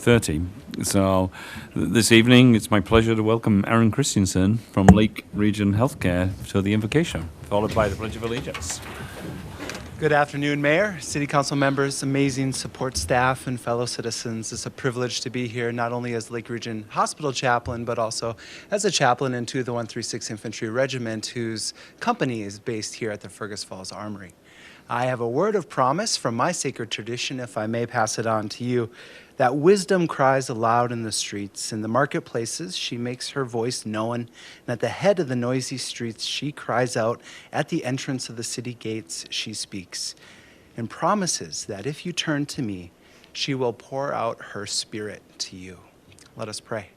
30. So this evening, it's my pleasure to welcome Aaron Christensen from Lake Region Healthcare to the invocation, followed by the Pledge of Allegiance. Good afternoon, Mayor, City Council members, amazing support staff, and fellow citizens. It's a privilege to be here not only as Lake Region Hospital Chaplain, but also as a chaplain into the 136 Infantry Regiment, whose company is based here at the Fergus Falls Armory. I have a word of promise from my sacred tradition, if I may pass it on to you, that wisdom cries aloud in the streets. In the marketplaces, she makes her voice known, and at the head of the noisy streets, she cries out. At the entrance of the city gates, she speaks, and promises that if you turn to me, she will pour out her spirit to you. Let us pray.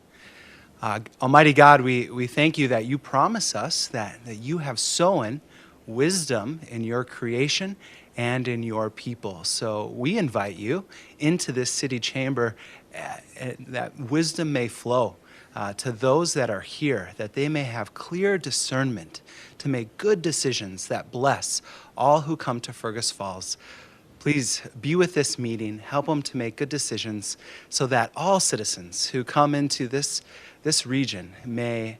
Almighty God, we thank you that you promise us that you have sown wisdom in your creation and in your people. So we invite you into this city chamber that wisdom may flow to those that are here, that they may have clear discernment to make good decisions that bless all who come to Fergus Falls. Please be with this meeting, help them to make good decisions so that all citizens who come into this region may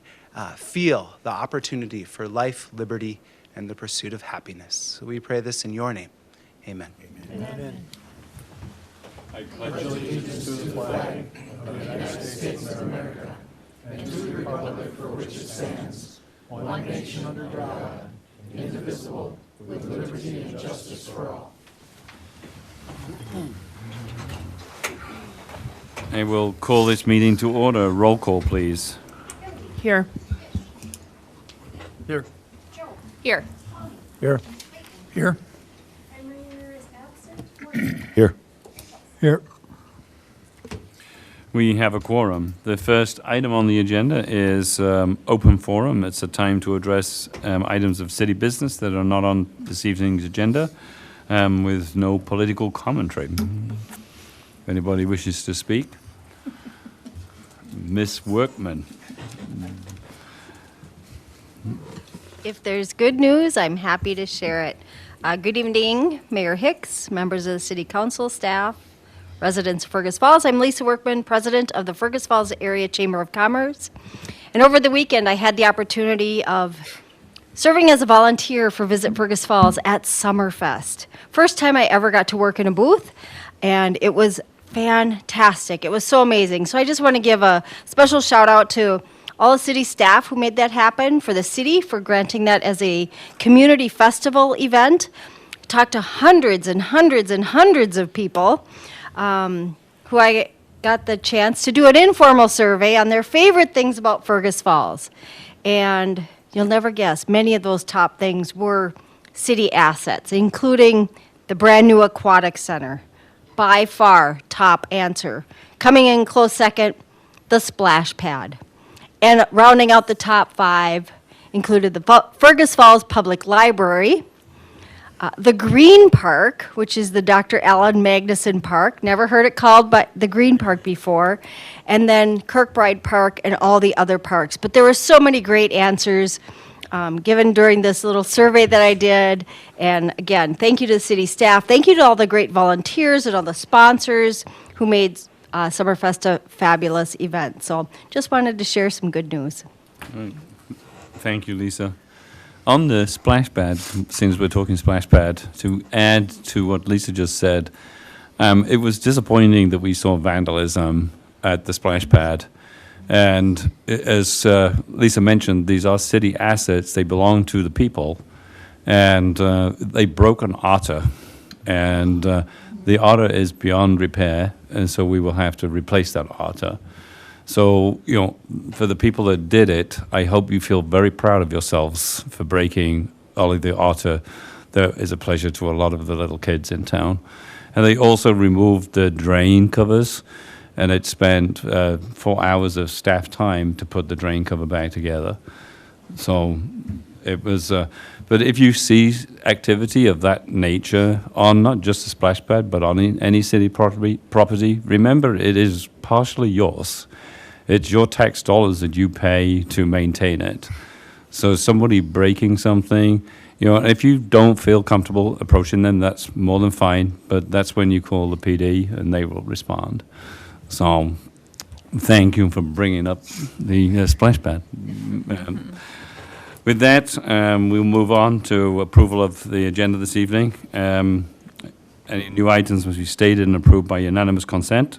feel the opportunity for life, liberty, and the pursuit of happiness. So we pray this in your name. Amen. Amen. Amen. I pledge allegiance to the flag of the United States of America and to the republic for which it stands, one nation under God, indivisible, with liberty and justice for all. I will call this meeting to order. Roll call, please. Here. Here. Here. Here. Here. Here. Here. We have a quorum. The first item on the agenda is open forum. It's a time to address items of city business that are not on this evening's agenda with no political commentary. If anybody wishes to speak. Miss Workman. If there's good news, I'm happy to share it. Good evening, Mayor Hicks, members of the City Council, staff, residents of Fergus Falls. I'm Lisa Workman, president of the Fergus Falls Area Chamber of Commerce. And over the weekend, I had the opportunity of serving as a volunteer for Visit Fergus Falls at Summerfest. First time I ever got to work in a booth, and it was fantastic. It was so amazing. So I just want to give a special shout out to all the city staff who made that happen, for the city for granting that as a community festival event. Talked to hundreds and hundreds and hundreds of people who I got the chance to do an informal survey on their favorite things about Fergus Falls. And you'll never guess, many of those top things were city assets, including the brand new aquatic center. By far, top answer. Coming in close second, the splash pad. And rounding out the top five included the Fergus Falls Public Library, the Green Park, which is the Dr. Allen Magnuson Park, never heard it called but the Green Park before, and then Kirkbride Park and all the other parks. But there were so many great answers given during this little survey that I did. And again, thank you to the city staff. Thank you to all the great volunteers and all the sponsors who made Summerfest a fabulous event. So just wanted to share some good news. Thank you, Lisa. On the splash pad, since we're talking splash pad, to add to what Lisa just said, it was disappointing that we saw vandalism at the splash pad. And as Lisa mentioned, these are city assets. They belong to the people. And they broke an otter. And the otter is beyond repair, and so we will have to replace that otter. So, you know, for the people that did it, I hope you feel very proud of yourselves for breaking Ollie the otter. That is a pleasure to a lot of the little kids in town. And they also removed the drain covers, and it spent 4 hours of staff time to put the drain cover back together. So it was, but if you see activity of that nature on not just the splash pad, but on any city property, remember it is partially yours. It's your tax dollars that you pay to maintain it. So somebody breaking something, you know, if you don't feel comfortable approaching them, that's more than fine, but that's when you call the PD and they will respond. So thank you for bringing up the splash pad. With that, we'll move on to approval of the agenda this evening. Any new items must be stated and approved by unanimous consent.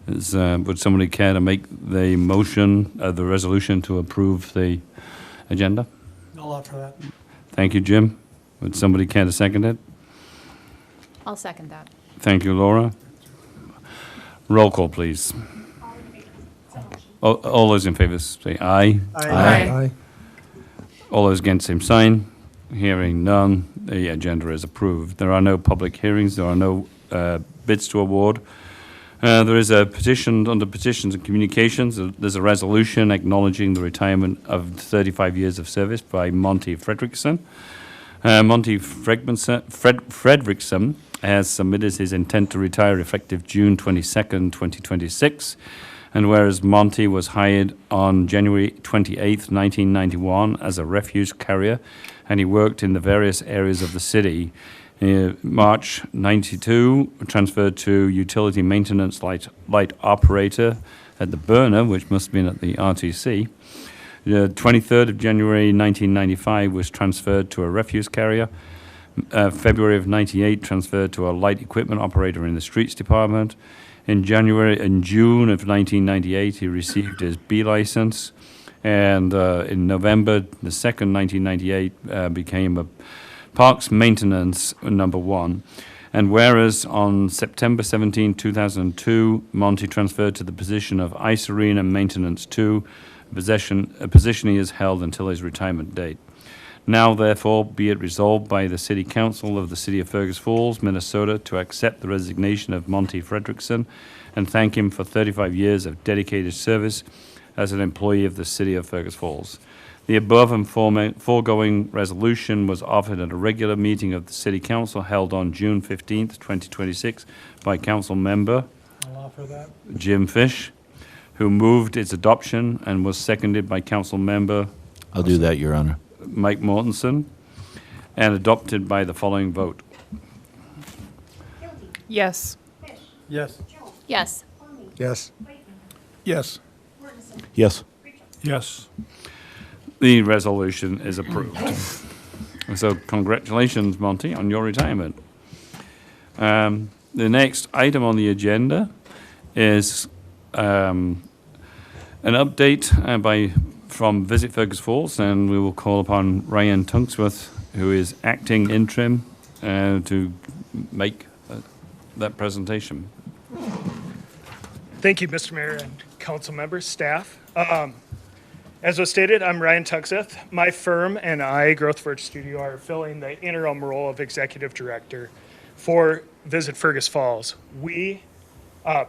Would somebody care to make the motion, the resolution to approve the agenda? I'll offer that. Thank you, Jim. Would somebody care to second it? I'll second that. Thank you, Laura. Roll call, please. All those in favor say aye. Aye. All those against, same sign. Hearing none, the agenda is approved. There are no public hearings. There are no bids to award. There is a petition under petitions and communications. There's a resolution acknowledging the retirement of 35 years of service by Monty Fredrickson. Monty Fredrickson has submitted his intent to retire effective June 22nd, 2026. And whereas Monty was hired on January 28th, 1991 as a refuse carrier, and he worked in the various areas of the city. March 92, transferred to utility maintenance light operator at the burner, which must have been at the RTC. The 23rd of January 1995 was transferred to a refuse carrier. February of 98, transferred to a light equipment operator in the streets department. In June of 1998, he received his B license. And in November the 2nd, 1998, became a Parks Maintenance number 1. And whereas on September 17, 2002, Monty transferred to the position of Ice Arena Maintenance 2, a position he has held until his retirement date. Now, therefore, be it resolved by the City Council of the City of Fergus Falls, Minnesota, to accept the resignation of Monty Fredrickson and thank him for 35 years of dedicated service as an employee of the City of Fergus Falls. The above and foregoing resolution was offered at a regular meeting of the City Council held on June 15th, 2026 by Council Member I'll offer that. Jim Fish, who moved its adoption and was seconded by Council Member I'll do that, Your Honor. Mike Mortensen, and adopted by the following vote. Yes. Yes. Yes. Yes. Yes. Yes. Yes. The resolution is approved. So congratulations, Monty, on your retirement. The next item on the agenda is an update from Visit Fergus Falls, and we will call upon Ryan Tunksworth, who is acting interim, to make that presentation. Thank you, Mr. Mayor and council members, staff. As was stated, I'm Ryan Tunksworth. My firm and I, Growth Forge Studio, are filling the interim role of executive director for Visit Fergus Falls. We,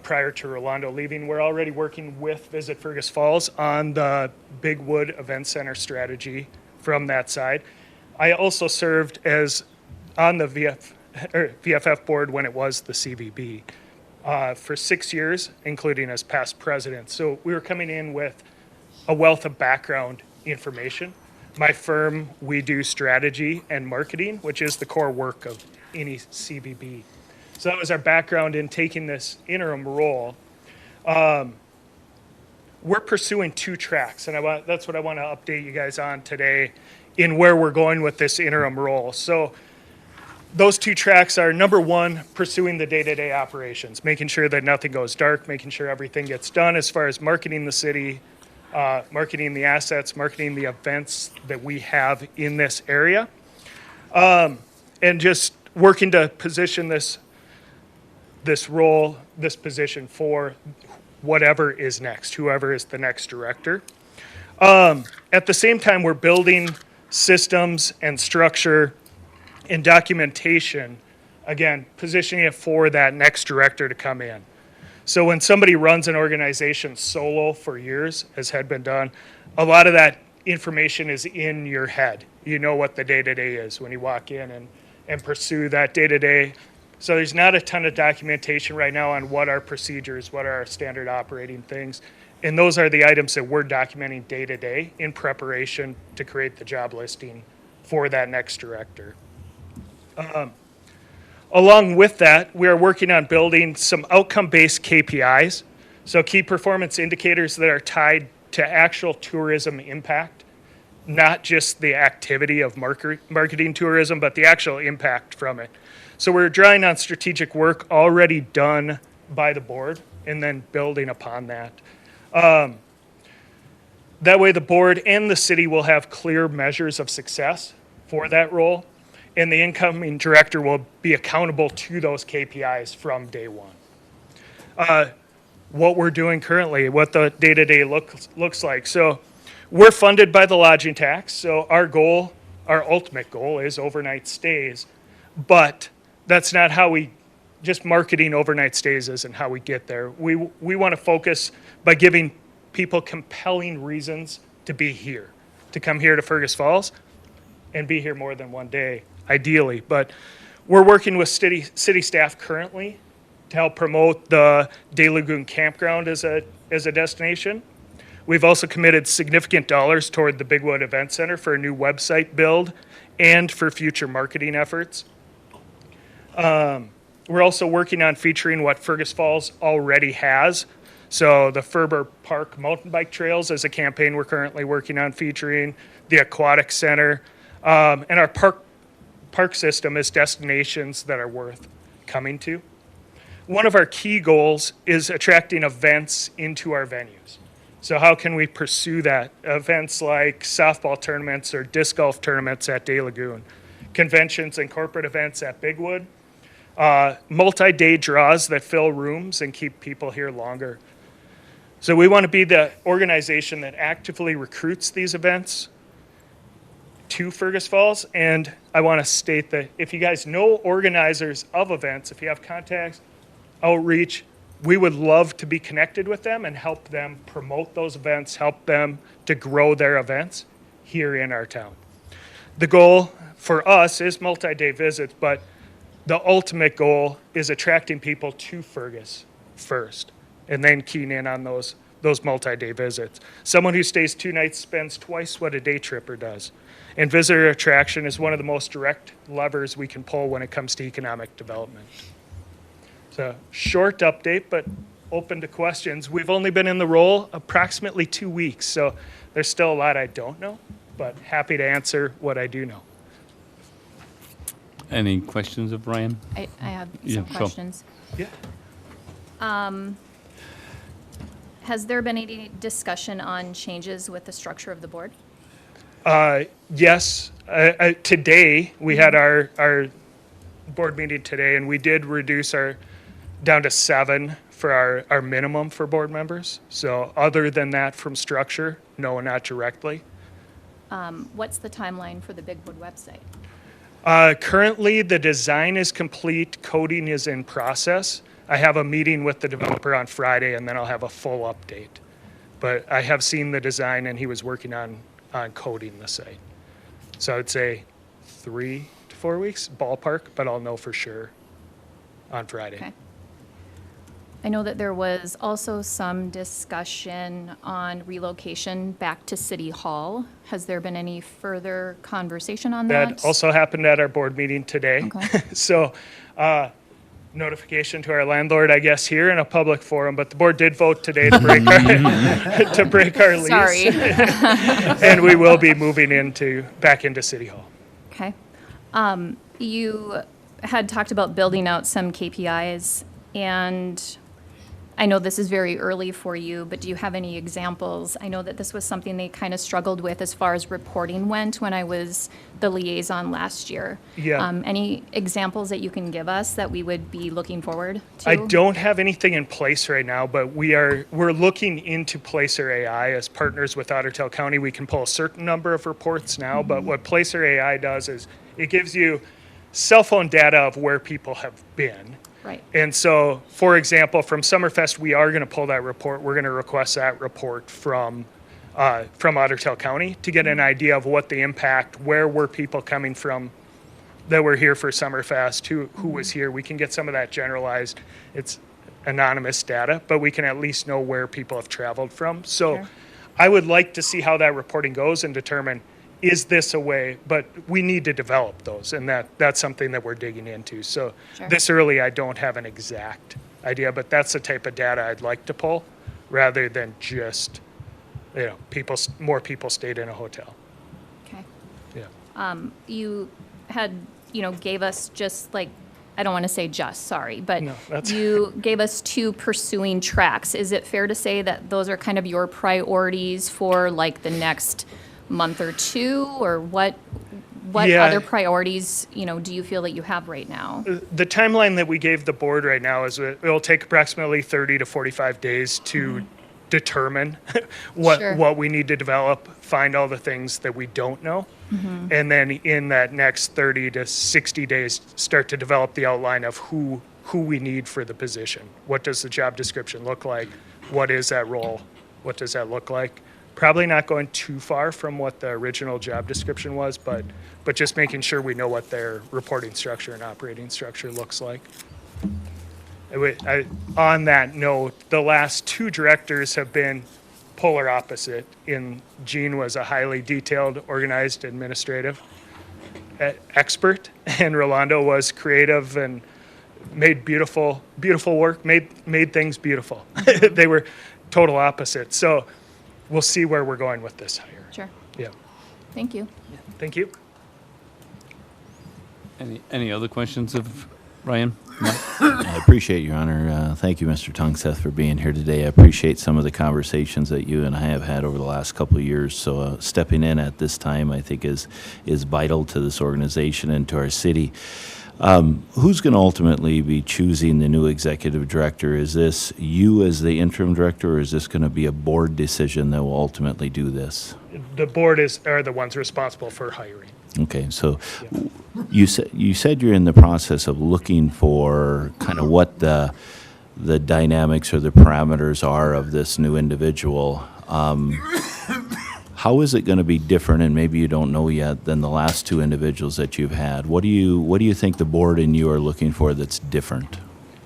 prior to Rolando leaving, we're already working with Visit Fergus Falls on the Big Wood Event Center strategy from that side. I also served as on the VFF board when it was the CVB for 6 years, including as past president. So we were coming in with a wealth of background information. My firm, we do strategy and marketing, which is the core work of any CVB. So that was our background in taking this interim role. We're pursuing 2 tracks, and that's what I want to update you guys on today in where we're going with this interim role. So those 2 tracks are, number 1, pursuing the day-to-day operations, making sure that nothing goes dark, making sure everything gets done as far as marketing the city, marketing the assets, marketing the events that we have in this area, and just working to position this role, this position for whatever is next, whoever is the next director. At the same time, we're building systems and structure and documentation, again, positioning it for that next director to come in. So when somebody runs an organization solo for years, as had been done, a lot of that information is in your head. You know what the day-to-day is when you walk in and pursue that day-to-day. So there's not a ton of documentation right now on what our procedures, what are our standard operating things. And those are the items that we're documenting day to day in preparation to create the job listing for that next director. Along with that, we are working on building some outcome-based KPIs So key performance indicators that are tied to actual tourism impact, not just the activity of marketing tourism, but the actual impact from it. So we're drawing on strategic work already done by the board and then building upon that. That way the board and the city will have clear measures of success for that role, and the incoming director will be accountable to those KPIs from day one. What we're doing currently, what the day-to-day looks like. So we're funded by the lodging tax, so our goal, our ultimate goal is overnight stays, but that's not how we, just marketing overnight stays isn't how we get there. We want to focus by giving people compelling reasons to be here, to come here to Fergus Falls and be here more than one day, ideally. But we're working with city staff currently to help promote the Day Lagoon Campground as a destination. We've also committed significant dollars toward the Bigwood Event Center for a new website build and for future marketing efforts. We're also working on featuring what Fergus Falls already has. So the Ferber Park mountain bike trails is a campaign we're currently working on featuring, the Aquatic Center, and our park system is destinations that are worth coming to. One of our key goals is attracting events into our venues. So how can we pursue that? Events like softball tournaments or disc golf tournaments at Day Lagoon, conventions and corporate events at Bigwood, multi-day draws that fill rooms and keep people here longer. So we want to be the organization that actively recruits these events to Fergus Falls. And I want to state that if you guys know organizers of events, if you have contacts, outreach, we would love to be connected with them and help them promote those events, help them to grow their events here in our town. The goal for us is multi-day visits, but the ultimate goal is attracting people to Fergus first, and then keying in on those multi-day visits. Someone who stays 2 nights spends twice what a day tripper does. And visitor attraction is one of the most direct levers we can pull when it comes to economic development. So short update, but open to questions. We've only been in the role approximately 2 weeks, so there's still a lot I don't know, but happy to answer what I do know. Any questions of Brian? I have Yeah, some sure. questions. Yeah. Has there been any discussion on changes with the structure of the board? Yes. Today, we had our board meeting today, and we did reduce our down to 7 for our minimum for board members. So other than that, from structure, no, not directly. What's the timeline for the Bigwood website? Currently, the design is complete, coding is in process. I have a meeting with the developer on Friday, and then I'll have a full update. But I have seen the design, and he was working on coding the site. So I'd say 3 to 4 weeks, ballpark, but I'll know for sure on Friday. Okay. I know that there was also some discussion on relocation back to City Hall. Has there been any further conversation on that? That also happened at our board meeting today. Okay. So notification to our landlord, I guess, here in a public forum, but the board did vote today to break our, to break our lease. Sorry. And we will be moving back into City Hall. Okay. You had talked about building out some KPIs, and I know this is very early for you, but do you have any examples? I know that this was something they kind of struggled with as far as reporting went when I was the liaison last year. Yeah. Any examples that you can give us that we would be looking forward to? I don't have anything in place right now, but we're looking into Placer AI as partners with Otter Tail County. We can pull a certain number of reports now, but what Placer AI does is it gives you cell phone data of where people have been. Right. And so, for example, from Summerfest, we are going to pull that report. We're going to request that report from Otter Tail County to get an idea of what the impact, where were people coming from that were here for Summerfest, who was here. We can get some of that generalized. It's anonymous data, but we can at least know where people have traveled from. So Sure. I would like to see how that reporting goes and determine, is this a way? But we need to develop those, and that's something that we're digging into. So Sure. this early, I don't have an exact idea, but that's the type of data I'd like to pull. rather than just, more people stayed in a hotel. Okay. Yeah. You had, gave us just like, I don't want to say just, sorry, but No, that's- you gave us 2 pursuing tracks. Is it fair to say that those are kind of your priorities for like the next month or 2, or what Yeah. other priorities, do you feel that you have right now? The timeline that we gave the board right now is it will take approximately 30 to 45 days to determine Sure. what we need to develop, find all the things that we don't know. And then in that next 30 to 60 days, start to develop the outline of who we need for the position. What does the job description look like? What is that role? What does that look like? Probably not going too far from what the original job description was, but just making sure we know what their reporting structure and operating structure looks like. On that note, the last 2 directors have been polar opposite. Gene was a highly detailed, organized, administrative expert, and Rolando was creative and made beautiful work, made things beautiful. They were total opposites. So we'll see where we're going with this hire. Sure. Yeah. Thank you. Thank you. Any other questions of Ryan? No? I appreciate your honor. Thank you, Mr. Tungseth, for being here today. I appreciate some of the conversations that you and I have had over the last couple of years. So stepping in at this time, I think, is vital to this organization and to our city. Who's going to ultimately be choosing the new executive director? Is this you as the interim director, or is this going to be a board decision that will ultimately do this? The board are the ones responsible for hiring. Okay, so you said you're in the process of looking for kind of what the dynamics or the parameters are of this new individual. How is it going to be different, and maybe you don't know yet, than the last 2 individuals that you've had? What do you think the board and you are looking for that's different?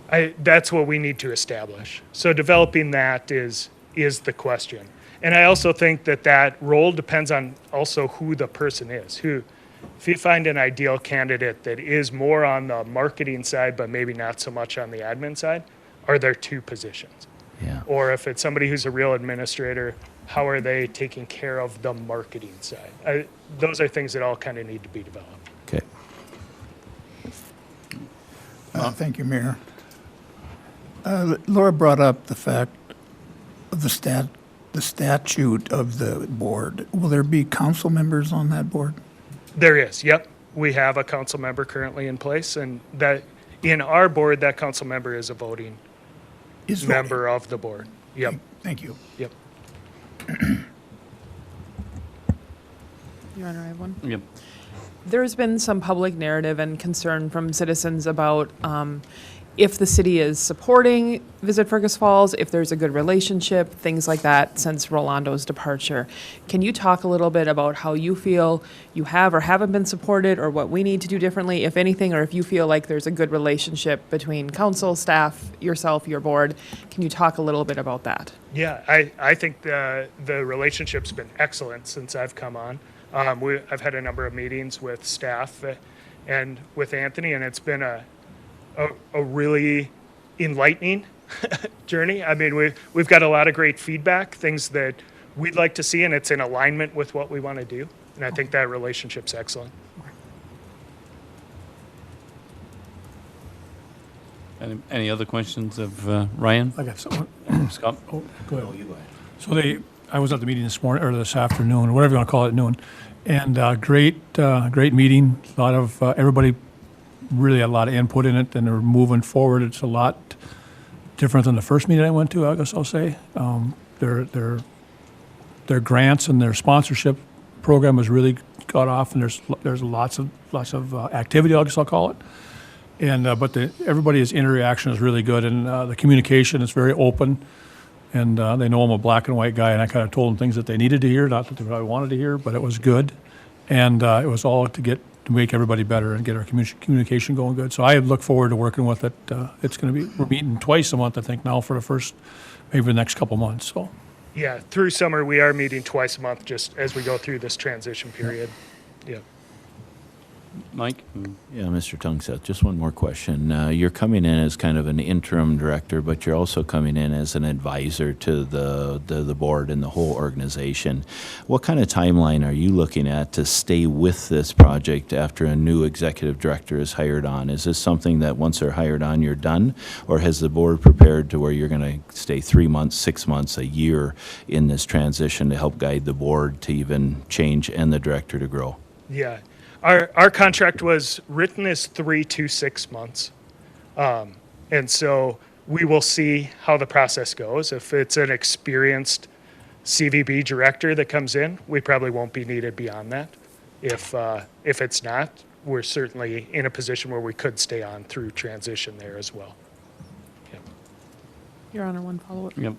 That's what we need to establish. So developing that is the question. And I also think that role depends on also who the person is. If you find an ideal candidate that is more on the marketing side, but maybe not so much on the admin side, are there 2 positions? Yeah. Or if it's somebody who's a real administrator, how are they taking care of the marketing side? Those are things that all kind of need to be developed. Okay. Thank you, Mayor. Laura brought up the fact of the statute of the board. Will there be council members on that board? There is, yep. We have a council member currently in place, and that in our board, that council member is a voting Is voting. member of the board. Yep, Thank you. yep. Your Honor, I have one. Yep. There's been some public narrative and concern from citizens about if the city is supporting Visit Fergus Falls, if there's a good relationship, things like that since Rolando's departure. Can you talk a little bit about how you feel you have or haven't been supported, or what we need to do differently, if anything, or if you feel like there's a good relationship between council, staff, yourself, your board? Can you talk a little bit about that? Yeah, I think the relationship's been excellent since I've come on. I've had a number of meetings with staff and with Anthony, and it's been a really enlightening journey. I mean, we've got a lot of great feedback, things that we'd like to see, and it's in alignment with what we want to do. And I think that relationship's excellent. Any other questions of Ryan? I got someone. Scott? Oh, go ahead. So I was at the meeting this morning, or this afternoon, whatever you want to call it, noon. And great meeting. A lot of, everybody really had a lot of input in it, and they're moving forward. It's a lot different than the first meeting I went to, I guess I'll say. Their grants and their sponsorship program has really got off, and there's lots of activity, I guess I'll call it. And but everybody's interaction is really good, and the communication is very open. And they know I'm a black and white guy, and I kind of told them things that they needed to hear, not that they probably wanted to hear, but it was good. And it was all to make everybody better and get our communication going good. So I look forward to working with it. It's going to be, we're meeting twice a month, I think, now for the first, maybe the next couple months. So Yeah, through summer, we are meeting twice a month just as we go through this transition period. Yeah. Mike? Yeah, Mr. Tungseth, just one more question. You're coming in as kind of an interim director, but you're also coming in as an advisor to the board and the whole organization. What kind of timeline are you looking at to stay with this project after a new executive director is hired on? Is this something that once they're hired on, you're done? Or has the board prepared to where you're going to stay 3 months, 6 months, a year in this transition to help guide the board to even change and the director to grow? Yeah. Our contract was written as 3 to 6 months. And so we will see how the process goes. If it's an experienced CVB director that comes in, we probably won't be needed beyond that. If it's not, we're certainly in a position where we could stay on through transition there as well. Yep. Your Honor, one follow-up. Yep.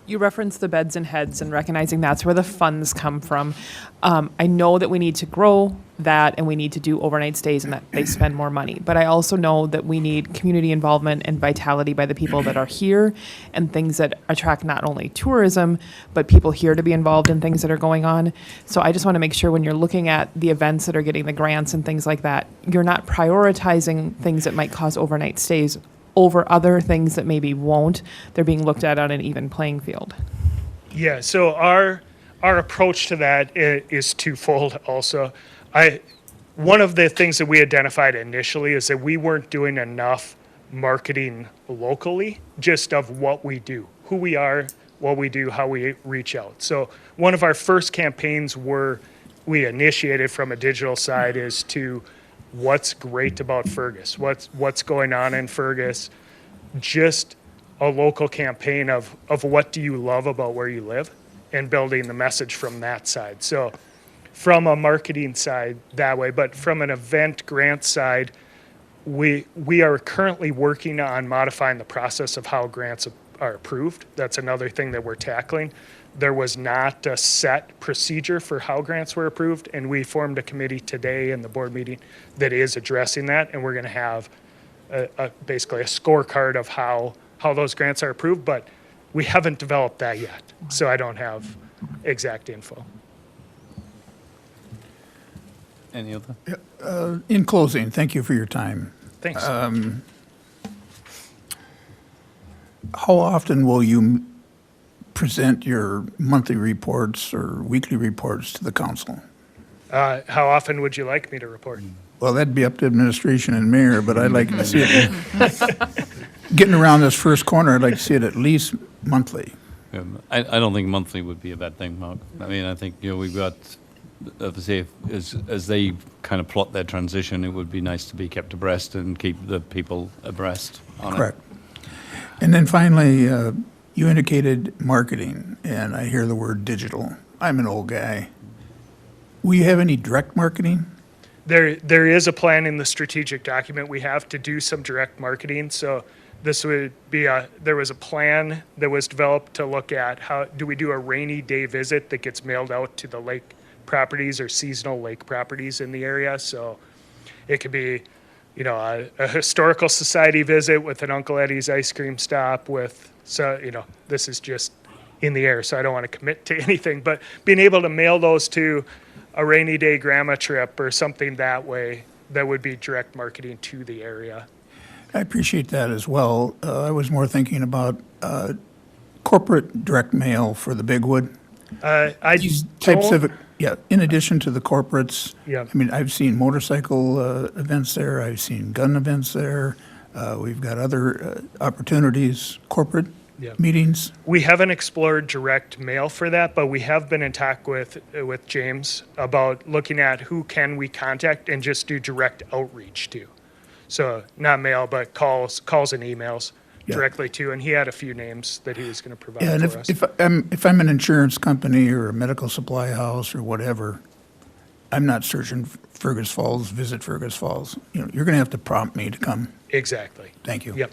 You referenced the beds and heads and recognizing that's where the funds come from. I know that we need to grow that and we need to do overnight stays and that they spend more money. But I also know that we need community involvement and vitality by the people that are here and things that attract not only tourism, but people here to be involved in things that are going on. So I just want to make sure when you're looking at the events that are getting the grants and things like that, you're not prioritizing things that might cause overnight stays over other things that maybe won't. They're being looked at on an even playing field. Yeah, so our approach to that is twofold also. One of the things that we identified initially is that we weren't doing enough marketing locally, just of what we do, who we are, what we do, how we reach out. So one of our first campaigns we initiated from a digital side is to what's great about Fergus, what's going on in Fergus, just a local campaign of what do you love about where you live and building the message from that side. So from a marketing side that way, but from an event grant side, we are currently working on modifying the process of how grants are approved. That's another thing that we're tackling. There was not a set procedure for how grants were approved, and we formed a committee today in the board meeting that is addressing that, and we're going to have basically a scorecard of how those grants are approved, but we haven't developed that yet, so I don't have exact info. Any other? In closing, thank you for your time. Thanks. How often will you present your monthly reports or weekly reports to the council? How often would you like me to report? Well, that'd be up to administration and mayor, but I'd like to see it. Getting around this first corner, I'd like to see it at least monthly. I don't think monthly would be a bad thing, Mark. I mean, I think, we've got, say, as they kind of plot their transition, it would be nice to be kept abreast and keep the people abreast on Correct. And then finally, you indicated marketing, and I hear the word digital. I'm an old guy. Will you have any direct marketing? There is a plan in the strategic document we have to do some direct marketing. So this would be there was a plan that was developed to look at how do we do a rainy day visit that gets mailed out to the lake properties or seasonal lake properties in the area. So it could be, a historical society visit with an Uncle Eddie's ice cream stop this is just in the air, so I don't want to commit to anything, but being able to mail those to a rainy day grandma trip or something that way, that would be direct marketing to the area. I appreciate that as well. I was more thinking about corporate direct mail for the Bigwood. These types of, in addition to the corporates. Yeah. I mean, I've seen motorcycle events there. I've seen gun events there. We've got other opportunities, corporate meetings. We haven't explored direct mail for that, but we have been in talk with James about looking at who can we contact and just do direct outreach to. So not mail, but calls and emails directly to, and he had a few names that he was going to provide and for us. if I'm an insurance company or a medical supply house or whatever, I'm not searching Fergus Falls, visit Fergus Falls. You're going to have to prompt me to come. Exactly. Thank you. Yep.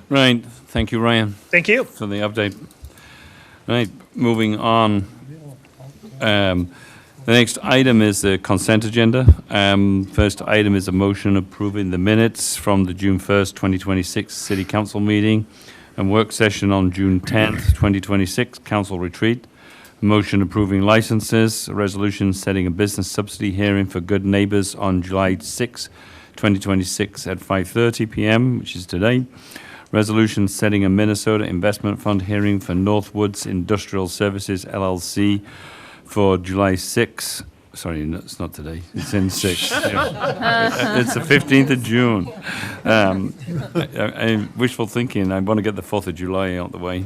Right. Thank you, Ryan, Thank you. for the update. Right. Moving on. The next item is the consent agenda. First item is a motion approving the minutes from the June 1st, 2026 City Council meeting and work session on June 10th, 2026 Council retreat. Motion approving licenses, a resolution setting a business subsidy hearing for Good Neighbors on July 6, 2026 at 5:30 p.m., which is today. Resolution setting a Minnesota Investment Fund hearing for Northwoods Industrial Services LLC for July 6. Sorry, no, it's not today. It's in 6. Yeah. It's the 15th of June. I wishful thinking. I want to get the 4th of July out the way.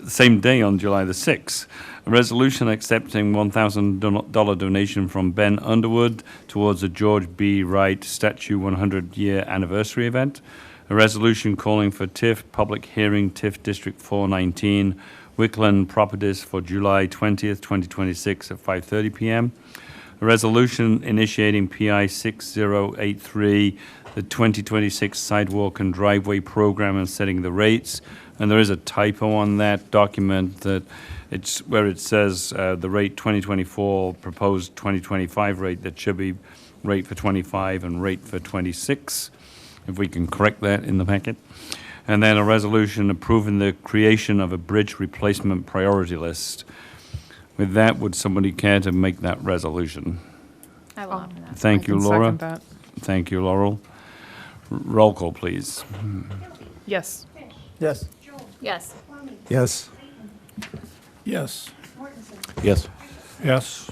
Same day on July the 6th. A resolution accepting $1,000 donation from Ben Underwood towards the George B. Wright Statue 100-year anniversary event. A resolution calling for TIF public hearing, TIF District 419, Wickland Properties for July 20th, 2026 at 5:30 p.m. A resolution initiating PI 6083, the 2026 Sidewalk and Driveway Program, and setting the rates. And there is a typo on that document that it's where it says the rate 2024, proposed 2025 rate, that should be rate for 25 and rate for 26, if we can correct that in the packet. And then a resolution approving the creation of a bridge replacement priority list. With that, would somebody care to make that resolution? I will honor that. Thank you, I can Laura. second that. Thank you, Laurel. Roll call, please. Yes. Yes. Yes. Yes. Yes. Yes. Yes.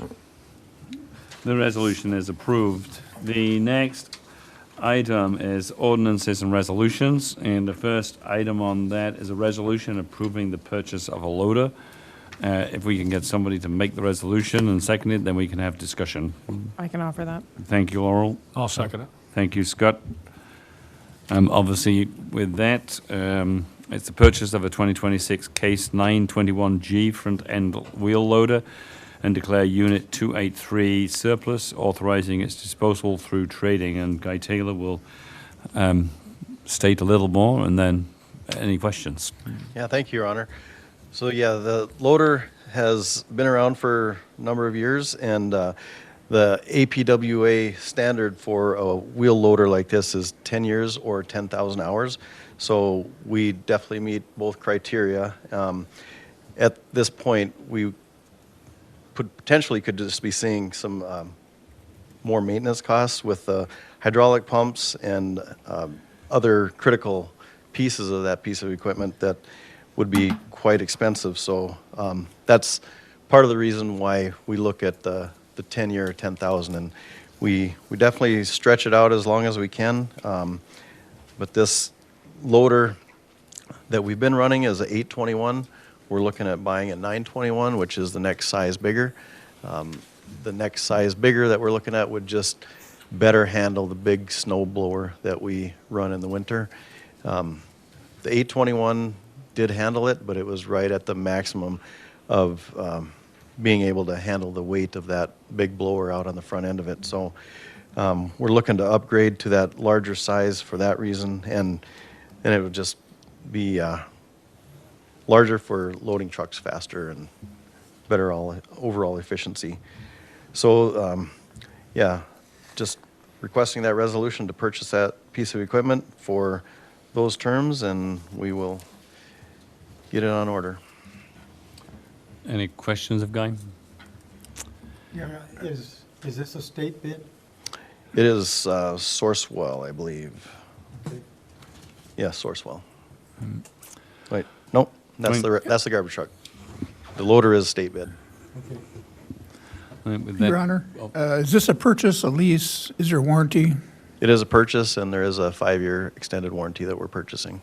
The resolution is approved. The next item is ordinances and resolutions, and the first item on that is a resolution approving the purchase of a loader. If we can get somebody to make the resolution and second it, then we can have discussion. I can offer that. Thank you, Laurel. I'll second it. Thank you, Scott. Obviously, with that, it's the purchase of a 2026 Case 921G front-end wheel loader and declare Unit 283 surplus, authorizing its disposal through trading. And Guy Taylor will state a little more, and then any questions? Yeah, thank you, Your Honor. So yeah, the loader has been around for a number of years, and the APWA standard for a wheel loader like this is 10 years or 10,000 hours. So we definitely meet both criteria. At this point, we potentially could just be seeing some more maintenance costs with the hydraulic pumps and other critical pieces of that piece of equipment that would be quite expensive. So that's part of the reason why we look at the 10-year 10,000, and we definitely stretch it out as long as we can. But this loader that we've been running is a 821. We're looking at buying a 921, which is the next size bigger. The next size bigger that we're looking at would just better handle the big snow blower that we run in the winter. The 821 did handle it, but it was right at the maximum of being able to handle the weight of that big blower out on the front end of it. So we're looking to upgrade to that larger size for that reason, and it would just be larger for loading trucks faster and better overall efficiency. So yeah, just requesting that resolution to purchase that piece of equipment for those terms, and we will get it on order. Any questions of Guy? Yeah, is this a state bid? It is Sourcewell, I believe. Okay. Yeah, Sourcewell. Wait, nope, that's the garbage truck. The loader is state bid. Okay. With that- Your Honor, Oh, is this a purchase, a lease? Is there warranty? It is a purchase, and there is a 5-year extended warranty that we're purchasing.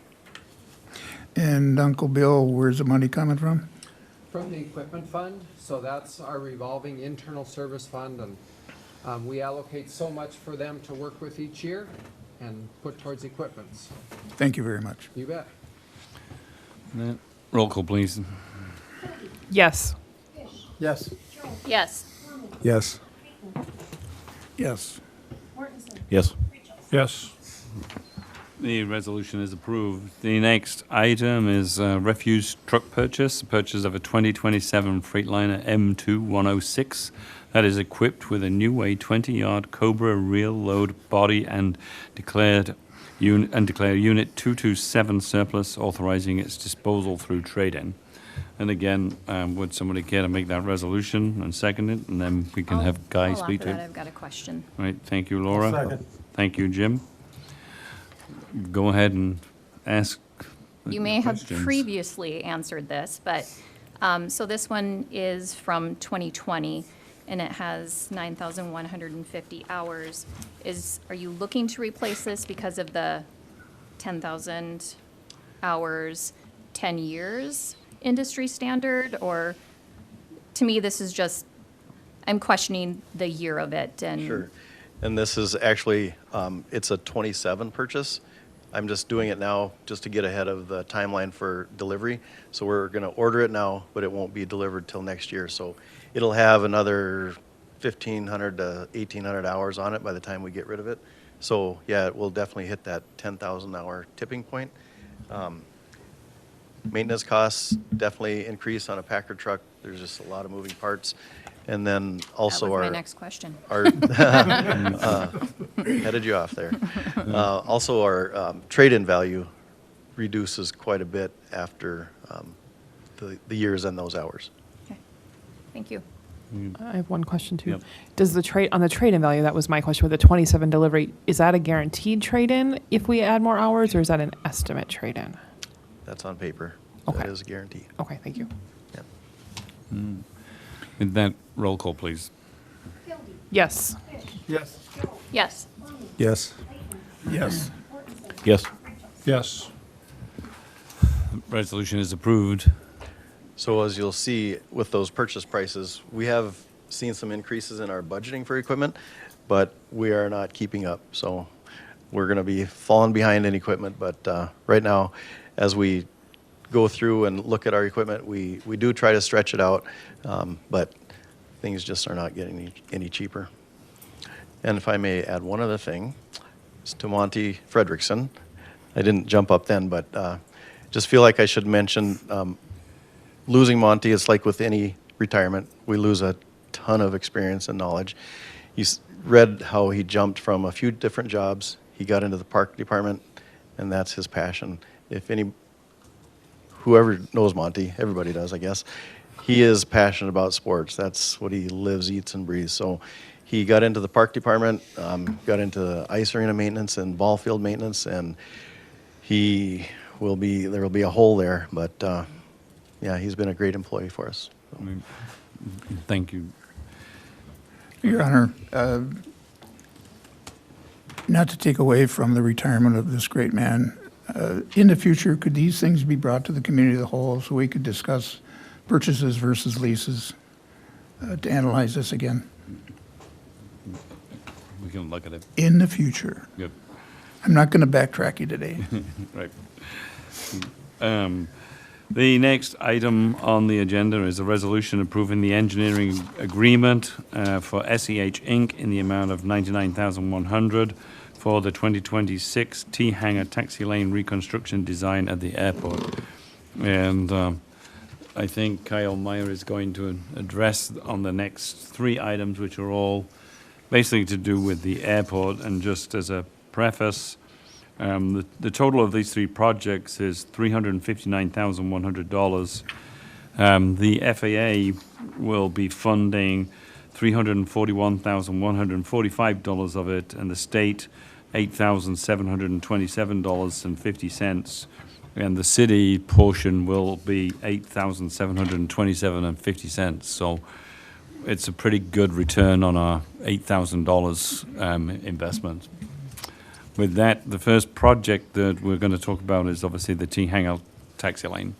And Uncle Bill, where's the money coming from? From the equipment fund, so that's our revolving internal service fund, and we allocate so much for them to work with each year and put towards equipments. Thank you very much. You bet. Roll call, please. Yes. Yes. Yes. Yes. Yes. Yes. Yes. The resolution is approved. The next item is refuse truck purchase of a 2027 Freightliner M2-106 that is equipped with a new 20-yard Cobra rear load body and declared and declare Unit 227 surplus, authorizing its disposal through trade-in. And again, would somebody care to make that resolution and second it, and then we can have Guy I'll speak offer to that. it? I've got a question. Right, thank you, Laura. second. Thank you, Jim. Go ahead and ask You may have questions. previously answered this, but, so this one is from 2020, and it has 9,150 hours. Are you looking to replace this because of the 10,000 hours, 10 years industry standard? Or, to me, this is just, I'm questioning the year of it, and. Sure. And this is actually, it's a 27 purchase. I'm just doing it now just to get ahead of the timeline for delivery. So we're going to order it now, but it won't be delivered till next year. So it'll have another 1,500 to 1,800 hours on it by the time we get rid of it. So yeah, it will definitely hit that 10,000 hour tipping point. Maintenance costs definitely increase on a Packer truck. There's just a lot of moving parts. And then also That was our my next question. our headed you off there. Also, our trade-in value reduces quite a bit after the years and those hours. Okay, thank you. I have one question too. Yep. Does the trade-in value, that was my question, with the 27 delivery, is that a guaranteed trade-in if we add more hours, or is that an estimate trade-in? That's on paper. Okay. That is a guarantee. Okay, thank you. Yeah. With that, roll call, please. Yes. Yes. Yes, Yes. Yes. Yes. Yes. Resolution is approved. So as you'll see with those purchase prices, we have seen some increases in our budgeting for equipment, but we are not keeping up. So we're going to be falling behind in equipment. But right now, as we go through and look at our equipment, we do try to stretch it out, but things just are not getting any cheaper. And if I may add one other thing, it's to Monty Fredrickson. I didn't jump up then, but just feel like I should mention losing Monty. It's like with any retirement, we lose a ton of experience and knowledge. You read how he jumped from a few different jobs. He got into the park department, and that's his passion. Whoever knows Monty, everybody does, I guess, he is passionate about sports. That's what he lives, eats, and breathes. So he got into the park department, got into the ice arena maintenance and ball field maintenance, and there will be a hole there. But yeah, he's been a great employee for us. Thank you. Your Honor, not to take away from the retirement of this great man, in the future, could these things be brought to the community of the whole so we could discuss purchases versus leases to analyze this again? We can look at it. In the future. Good. I'm not going to backtrack you today. Right. The next item on the agenda is a resolution approving the engineering agreement for SEH Inc. in the amount of $99,100 for the 2026 T-Hangar Taxi Lane reconstruction design at the airport. And I think Kyle Meyer is going to address on the next three items, which are all basically to do with the airport. And just as a preface, the total of these three projects is $359,100. The FAA will be funding $341,145 of it, and the state $8,727.50, and the city portion will be $8,727.50. So it's a pretty good return on our $8,000 investment. With that, the first project that we're going to talk about is obviously the T-Hangar Taxi Lane.